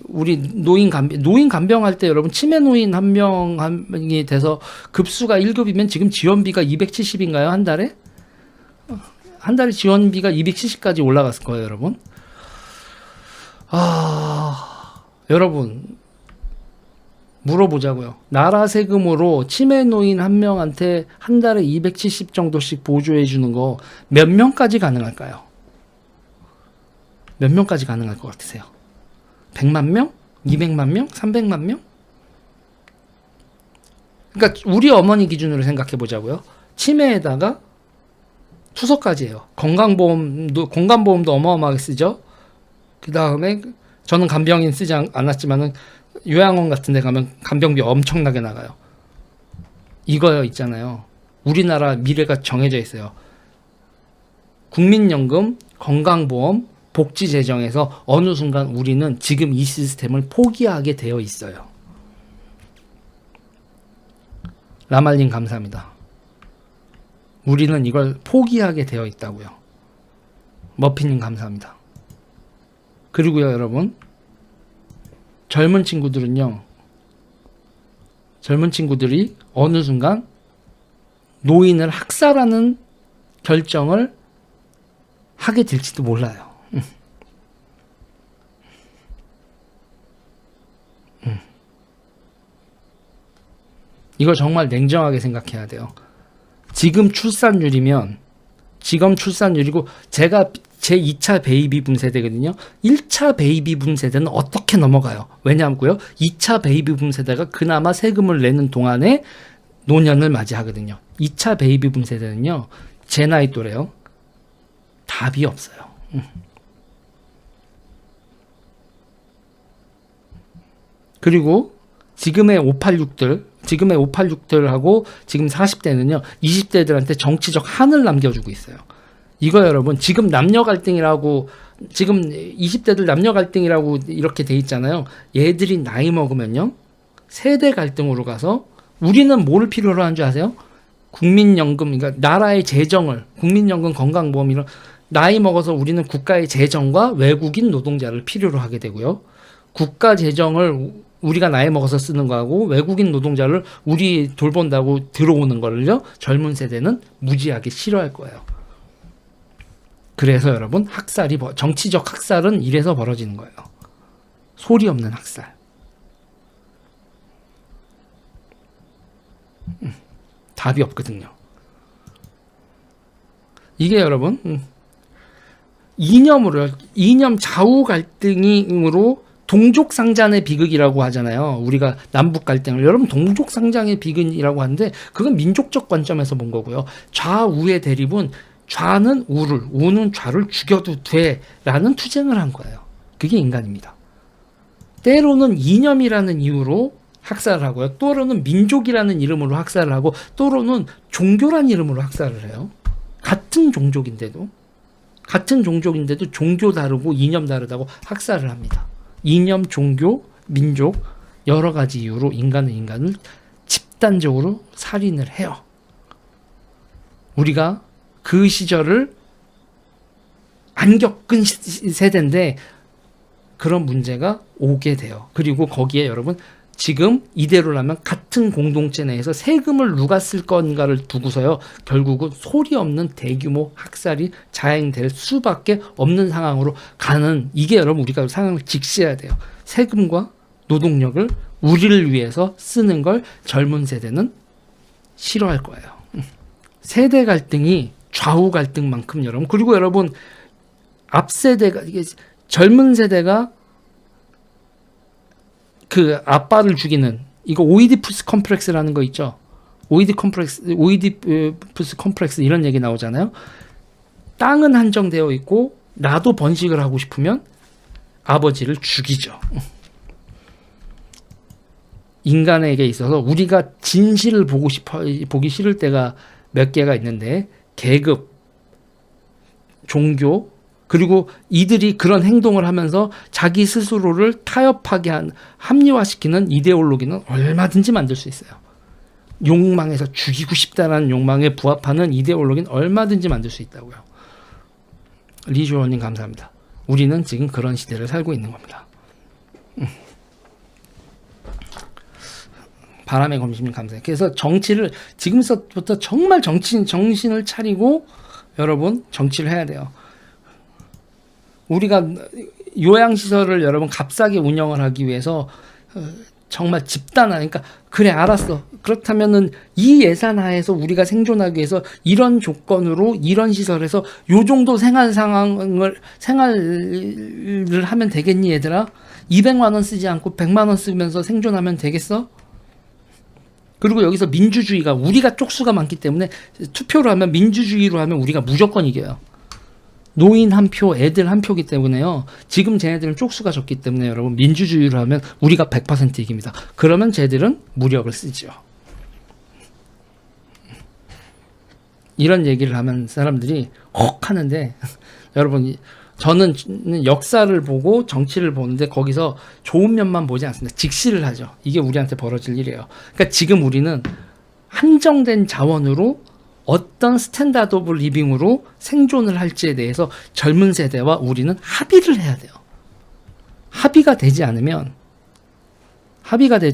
우리 노인 간병할 때 여러분 치매 노인 한 명이 돼서 급수가 1급이면 지금 지원비가 270인가요? 한 달에? 한 달에 지원비가 270까지 올라갔을 거예요, 여러분. 여러분 물어보자고요. 나라 세금으로 치매 노인 한 명한테 한 달에 270 정도씩 보조해 주는 거 몇 명까지 가능할까요? 몇 명까지 가능할 것 같으세요? 100만 명? 200만 명? 300만 명? 그러니까 우리 어머니 기준으로 생각해 보자고요. 치매에다가 투석까지 해요. 건강보험도 어마어마하게 쓰죠. 그 다음에 저는 간병인 쓰지 않았지만은 요양원 같은 데 가면 간병비 엄청나게 나가요. 이거요 있잖아요. 우리나라 미래가 정해져 있어요. 국민연금, 건강보험, 복지재정에서 어느 순간 우리는 지금 이 시스템을 포기하게 되어 있어요. 라말님 감사합니다. 우리는 이걸 포기하게 되어 있다고요. 머피님 감사합니다. 그리고요 여러분 젊은 친구들이 어느 순간 노인을 학살하는 결정을 하게 될지도 몰라요. 이거 정말 냉정하게 생각해야 돼요. 지금 출산율이고 제가 제 2차 베이비 붐 세대거든요. 1차 베이비 붐 세대는 어떻게 넘어가요? 왜냐하고요. 2차 베이비 붐 세대가 그나마 세금을 내는 동안에 노년을 맞이하거든요. 2차 베이비 붐 세대는요. 제 나이 또래요. 답이 없어요. 그리고 지금의 586들하고 지금 40대는요. 20대들한테 정치적 한을 남겨주고 있어요. 이거 여러분 지금 남녀 갈등이라고 지금 20대들 남녀 갈등이라고 이렇게 돼 있잖아요. 얘들이 나이 먹으면요. 세대 갈등으로 가서 우리는 뭘 필요로 하는 줄 아세요? 국민연금, 그러니까 나라의 재정을 국민연금 건강보험 이런 나이 먹어서 우리는 국가의 재정과 외국인 노동자를 필요로 하게 되고요. 국가 재정을 우리가 나이 먹어서 쓰는 거하고 외국인 노동자를 우리 돌본다고 들어오는 거를요. 젊은 세대는 무지하게 싫어할 거예요. 그래서 여러분 정치적 학살은 이래서 벌어지는 거예요. 소리 없는 학살. 답이 없거든요. 이게 여러분 이념 좌우 갈등으로 동족 상잔의 비극이라고 하잖아요. 우리가 남북 갈등을 여러분 동족 상잔의 비극이라고 하는데 그건 민족적 관점에서 본 거고요. 좌우의 대립은 좌는 우는 좌를 죽여도 돼라는 투쟁을 한 거예요. 그게 인간입니다. 때로는 이념이라는 이유로 학살을 하고요. 또로는 민족이라는 이름으로 학살을 하고 또로는 종교란 이름으로 학살을 해요. 같은 종족인데도 종교 다르고 이념 다르다고 학살을 합니다. 이념, 종교, 민족 여러 가지 이유로 인간을 집단적으로 살인을 해요. 우리가 그 시절을 안 겪은 세대인데 그런 문제가 오게 돼요. 그리고 거기에 여러분 지금 이대로라면 같은 공동체 내에서 세금을 누가 쓸 건가를 두고서요. 결국은 소리 없는 대규모 학살이 자행될 수밖에 없는 상황으로 가는 이게 여러분 우리가 상황을 직시해야 돼요. 세금과 노동력을 우리를 위해서 쓰는 걸 젊은 세대는 싫어할 거예요. 세대 갈등이 좌우 갈등만큼 여러분 그리고 여러분 앞 세대가 이게 젊은 세대가 그 아빠를 죽이는 이거 오이디푸스 컴플렉스라는 거 있죠. 오이디푸스 컴플렉스 이런 얘기 나오잖아요. 땅은 한정되어 있고 나도 번식을 하고 싶으면 아버지를 죽이죠. 인간에게 있어서 우리가 진실을 보기 싫을 때가 몇 개가 있는데 계급, 종교 그리고 이들이 그런 행동을 하면서 자기 스스로를 타협하게 합리화시키는 이데올로기는 얼마든지 만들 수 있어요. 욕망에서 죽이고 싶다는 욕망에 부합하는 이데올로기는 얼마든지 만들 수 있다고요. 리조원님 감사합니다. 우리는 지금 그런 시대를 살고 있는 겁니다. 바람의 검심이 감사해요. 그래서 정치를 지금부터 정말 정신을 차리고 여러분 정치를 해야 돼요. 우리가 요양시설을 여러분 값싸게 운영을 하기 위해서 정말 집단화니까 그래 알았어. 그렇다면은 이 예산 하에서 우리가 생존하기 위해서 이런 조건으로 이런 시설에서 요 정도 생활을 하면 되겠니 얘들아? 200만 원 쓰지 않고 100만 원 쓰면서 생존하면 되겠어? 그리고 여기서 민주주의가 우리가 쪽수가 많기 때문에 투표를 하면 민주주의로 하면 우리가 무조건 이겨요. 노인 한 표, 애들 한 표기 때문에요. 지금 쟤네들은 쪽수가 적기 때문에 여러분 민주주의로 하면 우리가 100% 이깁니다. 그러면 쟤들은 무력을 쓰죠. 이런 얘기를 하면 사람들이 혹 하는데 여러분 저는 역사를 보고 정치를 보는데 거기서 좋은 면만 보지 않습니다. 직시를 하죠. 이게 우리한테 벌어질 일이에요. 그러니까 지금 우리는 한정된 자원으로 어떤 스탠다드 오브 리빙으로 생존을 할지에 대해서 젊은 세대와 우리는 합의를 해야 돼요. 합의가 되지 않으면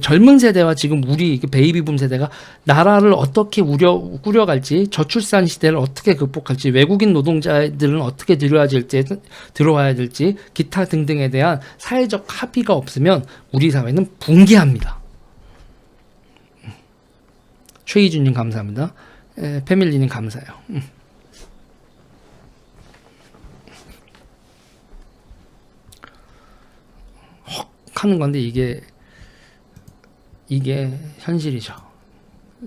젊은 세대와 지금 우리 베이비붐 세대가 나라를 어떻게 꾸려갈지, 저출산 시대를 어떻게 극복할지, 외국인 노동자들은 어떻게 들어와야 될지, 기타 등등에 대한 사회적 합의가 없으면 우리 사회는 붕괴합니다. 최희준님 감사합니다. 패밀리님 감사해요. 헉 하는 건데 이게 현실이죠.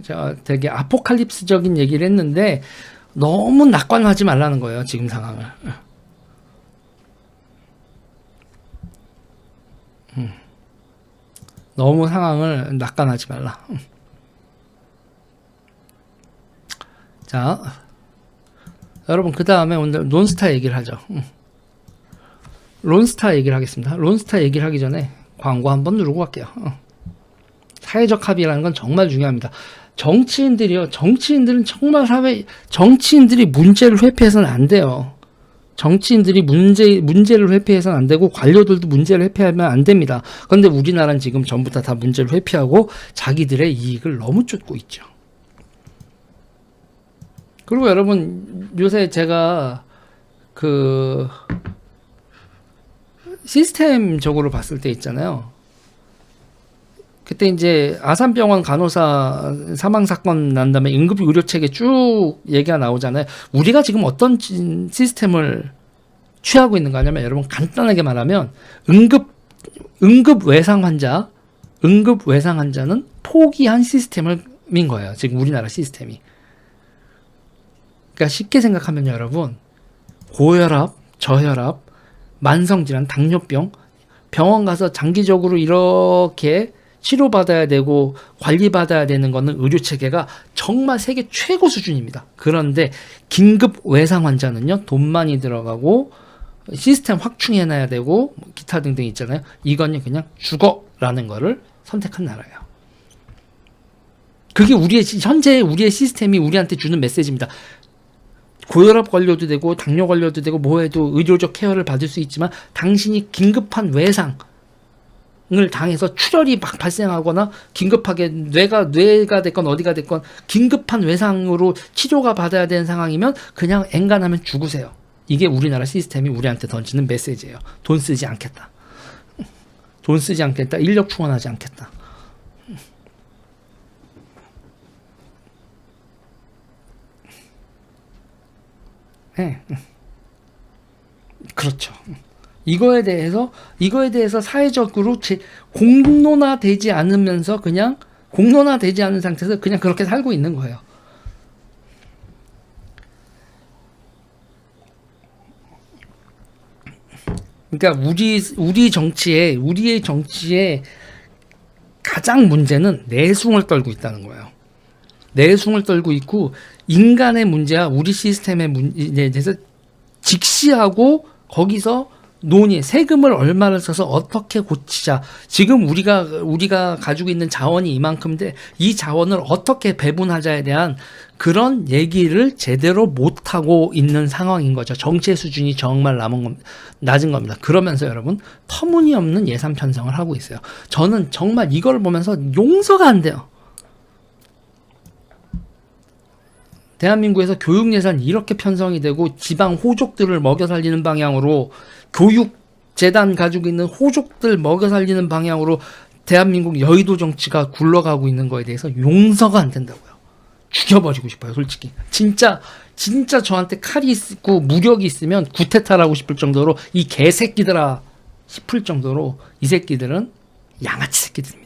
제가 되게 아포칼립스적인 얘기를 했는데 너무 낙관하지 말라는 거예요. 지금 상황을. 너무 상황을 낙관하지 말라. 자, 여러분 그 다음에 오늘 론스타 얘기를 하죠. 론스타 얘기를 하겠습니다. 론스타 얘기를 하기 전에 광고 한번 누르고 갈게요. 사회적 합의라는 건 정말 중요합니다. 정치인들은 정말 정치인들이 문제를 회피해서는 안 돼요. 정치인들이 문제를 회피해서는 안 되고 관료들도 문제를 회피하면 안 됩니다. 그런데 우리나라는 지금 전부 다 문제를 회피하고 자기들의 이익을 너무 쫓고 있죠. 그리고 여러분 요새 제가 그 시스템적으로 봤을 때 있잖아요. 그때 이제 아산병원 간호사 사망 사건 난 다음에 응급 의료 체계 쭉 얘기가 나오잖아요. 우리가 지금 어떤 시스템을 취하고 있는 거냐면 여러분 간단하게 말하면 응급 외상 환자는 포기한 시스템인 거예요. 지금 우리나라 시스템이. 그러니까 쉽게 생각하면 여러분 고혈압, 저혈압, 만성질환, 당뇨병 병원 가서 장기적으로 이렇게 치료받아야 되고 관리받아야 되는 거는 의료체계가 정말 세계 최고 수준입니다. 그런데 긴급 외상 환자는요. 돈 많이 들어가고 시스템 확충해놔야 되고 기타 등등 있잖아요. 이건 그냥 죽어라는 거를 선택한 나라예요. 그게 현재 우리의 시스템이 우리한테 주는 메시지입니다. 고혈압 걸려도 되고 당뇨 걸려도 되고 뭐해도 의료적 케어를 받을 수 있지만 당신이 긴급한 외상을 당해서 출혈이 막 발생하거나 긴급하게 뇌가 됐건 어디가 됐건 긴급한 외상으로 치료가 받아야 되는 상황이면 그냥 엔간하면 죽으세요. 이게 우리나라 시스템이 우리한테 던지는 메시지예요. 돈 쓰지 않겠다. 인력 충원하지 않겠다. 네. 그렇죠. 이거에 대해서 사회적으로 공론화되지 않은 상태에서 그냥 그렇게 살고 있는 거예요. 그러니까 우리의 정치에 가장 문제는 내숭을 떨고 있다는 거예요. 내숭을 떨고 있고 인간의 문제와 우리 시스템의 문제에 대해서 직시하고 거기서 세금을 얼마를 써서 어떻게 고치자. 지금 우리가 가지고 있는 자원이 이만큼인데 이 자원을 어떻게 배분하자에 대한 그런 얘기를 제대로 못하고 있는 상황인 거죠. 정치의 수준이 정말 낮은 겁니다. 그러면서 여러분 터무니없는 예산 편성을 하고 있어요. 저는 정말 이걸 보면서 용서가 안 돼요. 대한민국에서 교육 예산이 이렇게 편성이 되고 지방 호족들을 먹여 살리는 방향으로 교육재단 가지고 있는 호족들 먹여 살리는 방향으로 대한민국 여의도 정치가 굴러가고 있는 거에 대해서 용서가 안 된다고요. 죽여버리고 싶어요, 솔직히. 진짜 저한테 칼이 있고 무력이 있으면 구테타를 하고 싶을 정도로 이 개새끼들아 싶을 정도로 이 새끼들은 양아치 새끼들입니다.